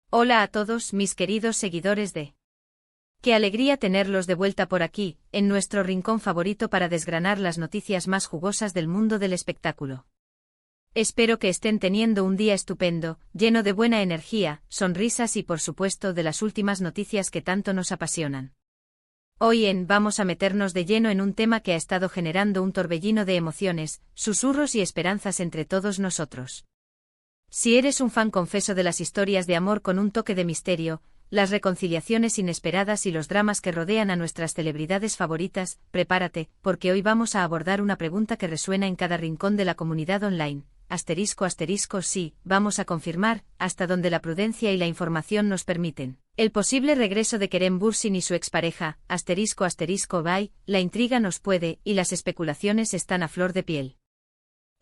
Hola a todos mis queridos seguidores de... Qué alegría tenerlos de vuelta por aquí, en nuestro rincón favorito para desgranar las noticias más jugosas del mundo del espectáculo. Espero que estén teniendo un día estupendo, lleno de buena energía, sonrisas y por supuesto de las últimas noticias que tanto nos apasionan. Hoy vamos a meternos de lleno en un tema que ha estado generando un torbellino de emociones, susurros y esperanzas entre todos nosotros. Si eres un fan confeso de las historias de amor con un toque de misterio, las reconciliaciones inesperadas y los dramas que rodean a nuestras celebridades favoritas, prepárate, porque hoy vamos a abordar una pregunta que resuena en cada rincón de la comunidad online. Sí, vamos a confirmar, hasta donde la prudencia y la información nos permiten, el posible regreso de Kerem Bürsin y su expareja, bye, la intriga nos puede, y las especulaciones están a flor de piel.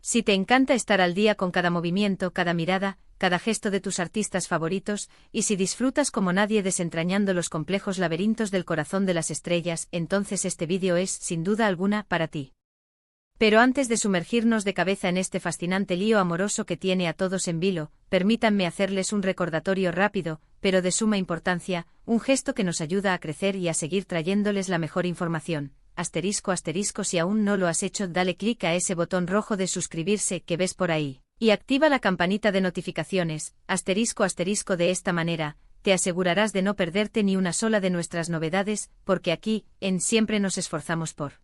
Si te encanta estar al día con cada movimiento, cada mirada, cada gesto de tus artistas favoritos, y si disfrutas como nadie desentrañando los complejos laberintos del corazón de las estrellas, entonces este vídeo es, sin duda alguna, para ti. Pero antes de sumergirnos de cabeza en este fascinante lío amoroso que tiene a todos en vilo, permítanme hacerles un recordatorio rápido, pero de suma importancia, un gesto que nos ayuda a crecer y a seguir trayéndoles la mejor información. Si aún no lo has hecho, dale clic a ese botón rojo de suscribirse que ves por ahí, y activa la campanita de notificaciones, de esta manera, te asegurarás de no perderte ni una sola de nuestras novedades, porque aquí, siempre nos esforzamos por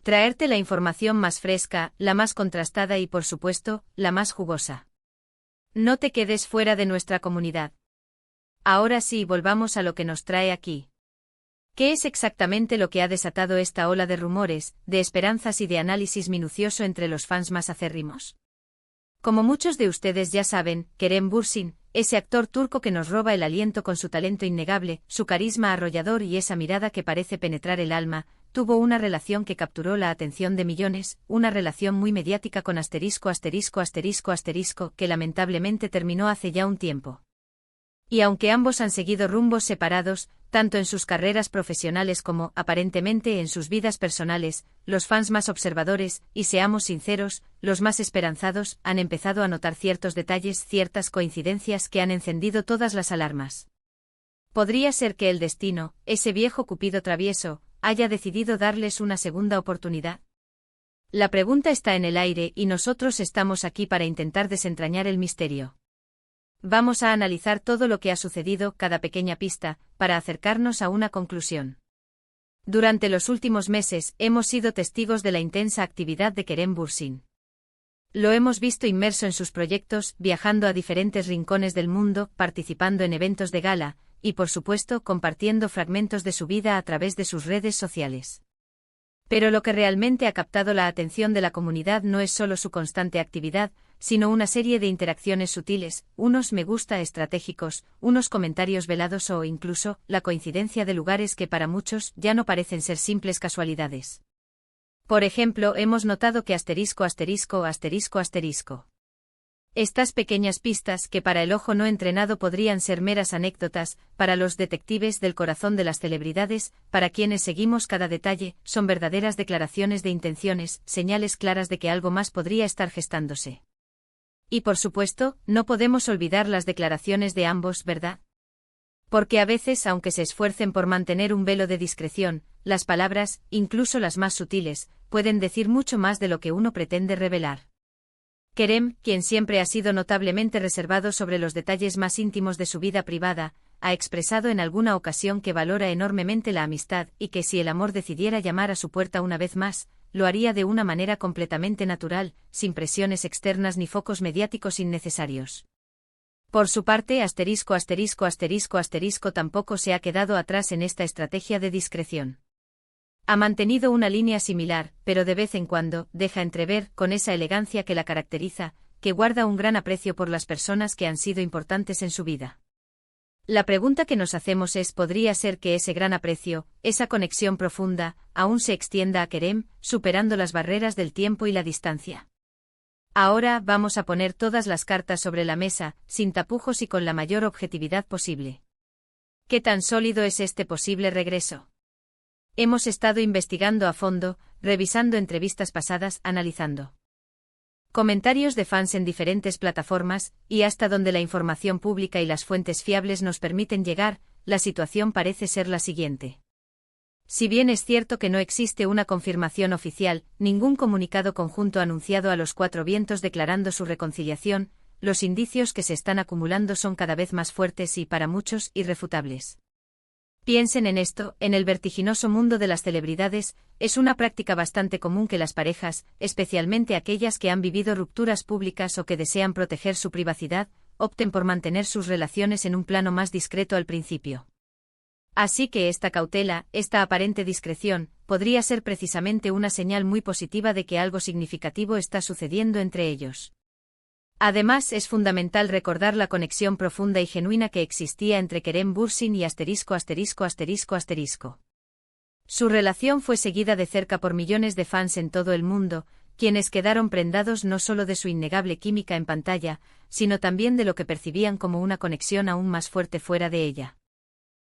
traerte la información más fresca, la más contrastada y por supuesto, la más jugosa. No te quedes fuera de nuestra comunidad. Ahora sí, volvamos a lo que nos trae aquí. ¿Qué es exactamente lo que ha desatado esta ola de rumores, de esperanzas y de análisis minucioso entre los fans más acérrimos? Como muchos de ustedes ya saben, Kerem Bürsin, ese actor turco que nos roba el aliento con su talento innegable, su carisma arrollador y esa mirada que parece penetrar el alma, tuvo una relación que capturó la atención de millones, una relación muy mediática con que lamentablemente terminó hace ya un tiempo. Y aunque ambos han seguido rumbos separados, tanto en sus carreras profesionales como, aparentemente, en sus vidas personales, los fans más observadores, y seamos sinceros, los más esperanzados, han empezado a notar ciertos detalles, ciertas coincidencias que han encendido todas las alarmas. ¿Podría ser que el destino, ese viejo Cupido travieso, haya decidido darles una segunda oportunidad? La pregunta está en el aire y nosotros estamos aquí para intentar desentrañar el misterio. Vamos a analizar todo lo que ha sucedido, cada pequeña pista, para acercarnos a una conclusión. Durante los últimos meses, hemos sido testigos de la intensa actividad de Kerem Bürsin. Lo hemos visto inmerso en sus proyectos, viajando a diferentes rincones del mundo, participando en eventos de gala, y por supuesto compartiendo fragmentos de su vida a través de sus redes sociales. Pero lo que realmente ha captado la atención de la comunidad no es solo su constante actividad, sino una serie de interacciones sutiles, unos me gusta estratégicos, unos comentarios velados o incluso, la coincidencia de lugares que para muchos ya no parecen ser simples casualidades. Por ejemplo, hemos notado que estas pequeñas pistas que para el ojo no entrenado podrían ser meras anécdotas, para los detectives del corazón de las celebridades, para quienes seguimos cada detalle, son verdaderas declaraciones de intenciones, señales claras de que algo más podría estar gestándose. Y por supuesto, no podemos olvidar las declaraciones de ambos, ¿verdad? Porque a veces, aunque se esfuercen por mantener un velo de discreción, las palabras, incluso las más sutiles, pueden decir mucho más de lo que uno pretende revelar. Kerem, quien siempre ha sido notablemente reservado sobre los detalles más íntimos de su vida privada, ha expresado en alguna ocasión que valora enormemente la amistad y que si el amor decidiera llamar a su puerta una vez más, lo haría de una manera completamente natural, sin presiones externas ni focos mediáticos innecesarios. Por su parte, tampoco se ha quedado atrás en esta estrategia de discreción. Ha mantenido una línea similar, pero de vez en cuando, deja entrever, con esa elegancia que la caracteriza, que guarda un gran aprecio por las personas que han sido importantes en su vida. La pregunta que nos hacemos es, ¿podría ser que ese gran aprecio, esa conexión profunda, aún se extienda a Kerem, superando las barreras del tiempo y la distancia? Ahora vamos a poner todas las cartas sobre la mesa, sin tapujos y con la mayor objetividad posible. ¿Qué tan sólido es este posible regreso? Hemos estado investigando a fondo, revisando entrevistas pasadas, analizando Comentarios de fans en diferentes plataformas, y hasta donde la información pública y las fuentes fiables nos permiten llegar, la situación parece ser la siguiente. Si bien es cierto que no existe una confirmación oficial, ningún comunicado conjunto anunciado a los cuatro vientos declarando su reconciliación, los indicios que se están acumulando son cada vez más fuertes y, para muchos, irrefutables. Piensen en esto, en el vertiginoso mundo de las celebridades, es una práctica bastante común que las parejas, especialmente aquellas que han vivido rupturas públicas o que desean proteger su privacidad, opten por mantener sus relaciones en un plano más discreto al principio. Así que esta cautela, esta aparente discreción, podría ser precisamente una señal muy positiva de que algo significativo está sucediendo entre ellos. Además, es fundamental recordar la conexión profunda y genuina que existía entre Kerem Bürsin y ********. Su relación fue seguida de cerca por millones de fans en todo el mundo, quienes quedaron prendados no solo de su innegable química en pantalla, sino también de lo que percibían como una conexión aún más fuerte fuera de ella.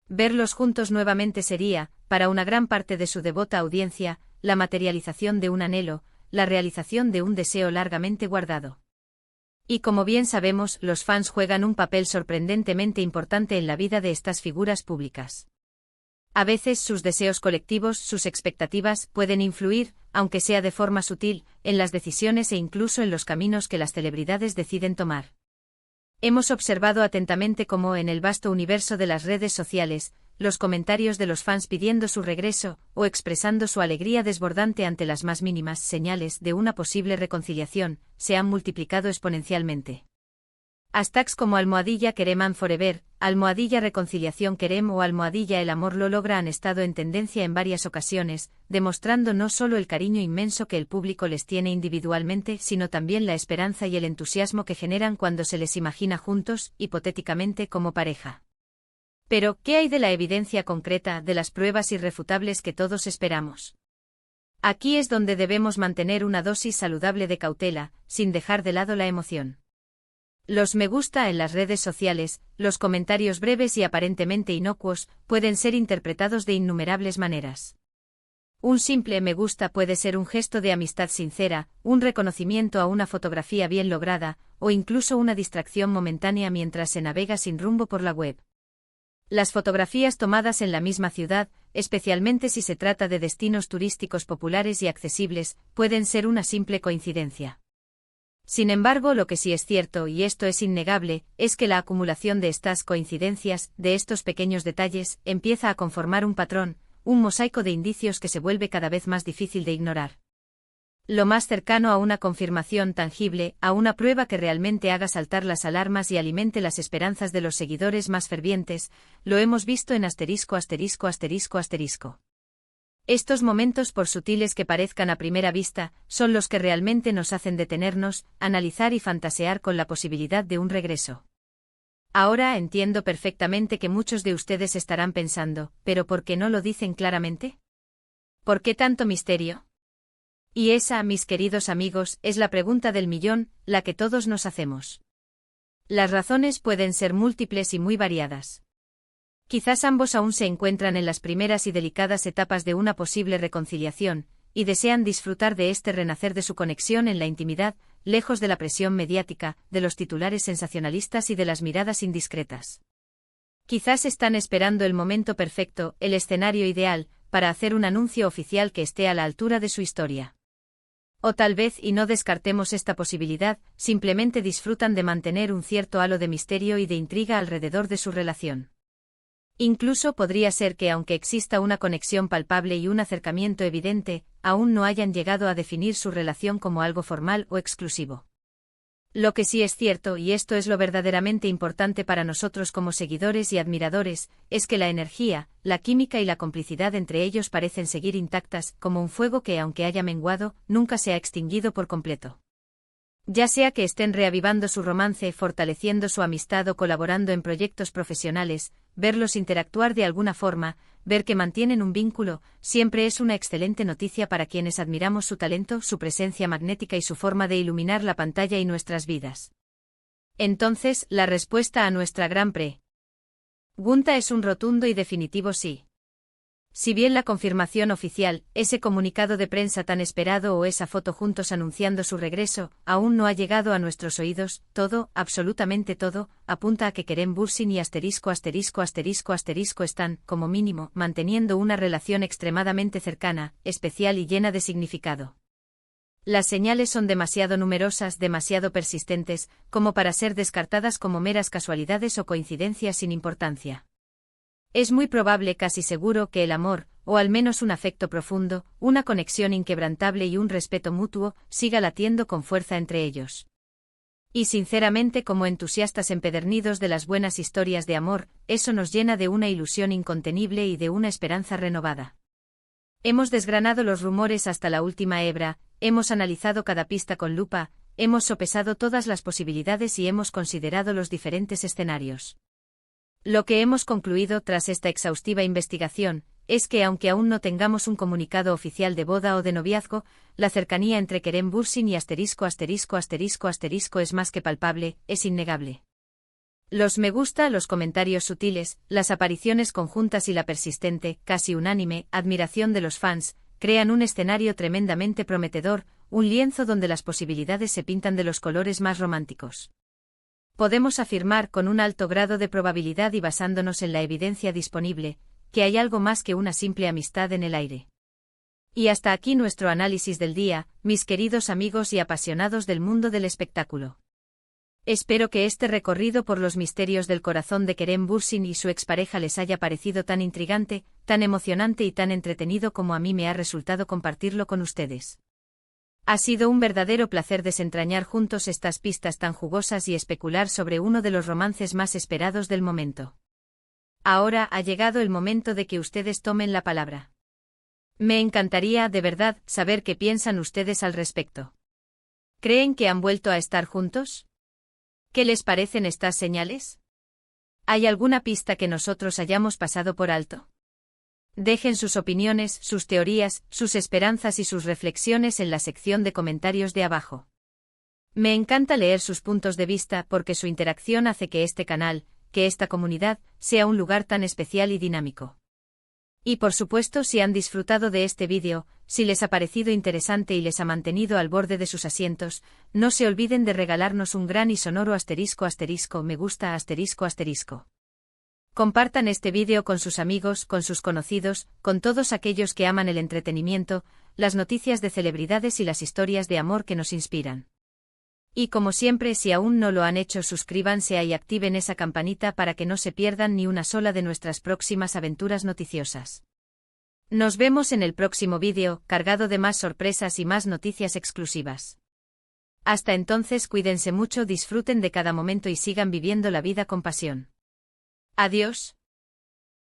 Verlos juntos nuevamente sería, para una gran parte de su devota audiencia, la materialización de un anhelo, la realización de un deseo largamente guardado. Y como bien sabemos, los fans juegan un papel sorprendentemente importante en la vida de estas figuras públicas. A veces sus deseos colectivos, sus expectativas, pueden influir, aunque sea de forma sutil, en las decisiones e incluso en los caminos que las celebridades deciden tomar. Hemos observado atentamente cómo en el vasto universo de las redes sociales, los comentarios de los fans pidiendo su regreso, o expresando su alegría desbordante ante las más mínimas señales de una posible reconciliación, se han multiplicado exponencialmente. Hashtags como #Kerem and Forever, #reconciliación Kerem o #el amor lo logra han estado en tendencia en varias ocasiones, demostrando no solo el cariño inmenso que el público les tiene individualmente, sino también la esperanza y el entusiasmo que generan cuando se les imagina juntos, hipotéticamente como pareja. Pero, ¿qué hay de la evidencia concreta, de las pruebas irrefutables que todos esperamos? Aquí es donde debemos mantener una dosis saludable de cautela, sin dejar de lado la emoción. Los me gusta en las redes sociales, los comentarios breves y aparentemente inocuos, pueden ser interpretados de innumerables maneras. Un simple me gusta puede ser un gesto de amistad sincera, un reconocimiento a una fotografía bien lograda, o incluso una distracción momentánea mientras se navega sin rumbo por la web. Las fotografías tomadas en la misma ciudad, especialmente si se trata de destinos turísticos populares y accesibles, pueden ser una simple coincidencia. Sin embargo, lo que sí es cierto, y esto es innegable, es que la acumulación de estas coincidencias, de estos pequeños detalles, empieza a conformar un patrón, un mosaico de indicios que se vuelve cada vez más difícil de ignorar. Lo más cercano a una confirmación tangible, a una prueba que realmente haga saltar las alarmas y alimente las esperanzas de los seguidores más fervientes, lo hemos visto en ********. Estos momentos, por sutiles que parezcan a primera vista, son los que realmente nos hacen detenernos, analizar y fantasear con la posibilidad de un regreso. Ahora entiendo perfectamente que muchos de ustedes estarán pensando, ¿pero por qué no lo dicen claramente? ¿Por qué tanto misterio? Y esa, mis queridos amigos, es la pregunta del millón, la que todos nos hacemos. Las razones pueden ser múltiples y muy variadas. Quizás ambos aún se encuentran en las primeras y delicadas etapas de una posible reconciliación, y desean disfrutar de este renacer de su conexión en la intimidad, lejos de la presión mediática, de los titulares sensacionalistas y de las miradas indiscretas. Quizás están esperando el momento perfecto, el escenario ideal, para hacer un anuncio oficial que esté a la altura de su historia. O tal vez, y no descartemos esta posibilidad, simplemente disfrutan de mantener un cierto halo de misterio y de intriga alrededor de su relación. Incluso podría ser que aunque exista una conexión palpable y un acercamiento evidente, aún no hayan llegado a definir su relación como algo formal o exclusivo. Lo que sí es cierto, y esto es lo verdaderamente importante para nosotros como seguidores y admiradores, es que la energía, la química y la complicidad entre ellos parecen seguir intactas, como un fuego que, aunque haya menguado, nunca se ha extinguido por completo. Ya sea que estén reavivando su romance, fortaleciendo su amistad o colaborando en proyectos profesionales, verlos interactuar de alguna forma, ver que mantienen un vínculo, siempre es una excelente noticia para quienes admiramos su talento, su presencia magnética y su forma de iluminar la pantalla y nuestras vidas. Entonces, la respuesta a nuestra gran pregunta es un rotundo y definitivo sí. Si bien la confirmación oficial, ese comunicado de prensa tan esperado o esa foto juntos anunciando su regreso, aún no ha llegado a nuestros oídos, todo, absolutamente todo, apunta a que Kerem Bürsin y **** están, como mínimo, manteniendo una relación extremadamente cercana, especial y llena de significado. Las señales son demasiado numerosas, demasiado persistentes, como para ser descartadas como meras casualidades o coincidencias sin importancia. Es muy probable, casi seguro, que el amor, o al menos un afecto profundo, una conexión inquebrantable y un respeto mutuo, siga latiendo con fuerza entre ellos. Y sinceramente, como entusiastas empedernidos de las buenas historias de amor, eso nos llena de una ilusión incontenible y de una esperanza renovada. Hemos desgranado los rumores hasta la última hebra, hemos analizado cada pista con lupa, hemos sopesado todas las posibilidades y hemos considerado los diferentes escenarios. Lo que hemos concluido tras esta exhaustiva investigación es que, aunque aún no tengamos un comunicado oficial de boda o de noviazgo, la cercanía entre Kerem Bürsin y **** es más que palpable, es innegable. Los me gusta, los comentarios sutiles, las apariciones conjuntas y la persistente, casi unánime, admiración de los fans, crean un escenario tremendamente prometedor, un lienzo donde las posibilidades se pintan de los colores más románticos. Podemos afirmar con un alto grado de probabilidad y basándonos en la evidencia disponible, que hay algo más que una simple amistad en el aire. Y hasta aquí nuestro análisis del día, mis queridos amigos y apasionados del mundo del espectáculo. Espero que este recorrido por los misterios del corazón de Kerem Bürsin y su expareja les haya parecido tan intrigante, tan emocionante y tan entretenido como a mí me ha resultado compartirlo con ustedes. Ha sido un verdadero placer desentrañar juntos estas pistas tan jugosas y especular sobre uno de los romances más esperados del momento. Ahora ha llegado el momento de que ustedes tomen la palabra. Me encantaría, de verdad, saber qué piensan ustedes al respecto. ¿Creen que han vuelto a estar juntos? ¿Qué les parecen estas señales? ¿Hay alguna pista que nosotros hayamos pasado por alto? Dejen sus opiniones, sus teorías, sus esperanzas y sus reflexiones en la sección de comentarios de abajo. Me encanta leer sus puntos de vista porque su interacción hace que este canal, que esta comunidad, sea un lugar tan especial y dinámico. Y por supuesto, si han disfrutado de este vídeo, si les ha parecido interesante y les ha mantenido al borde de sus asientos, no se olviden de regalarnos un gran y sonoro **** me gusta ***. Compartan este vídeo con sus amigos, con sus conocidos, con todos aquellos que aman el entretenimiento, las noticias de celebridades y las historias de amor que nos inspiran. Y como siempre, si aún no lo han hecho, suscríbanse y activen esa campanita para que no se pierdan ni una sola de nuestras próximas aventuras noticiosas. Nos vemos en el próximo vídeo, cargado de más sorpresas y más noticias exclusivas. Hasta entonces, cuídense mucho, disfruten de cada momento y sigan viviendo la vida con pasión. Adiós.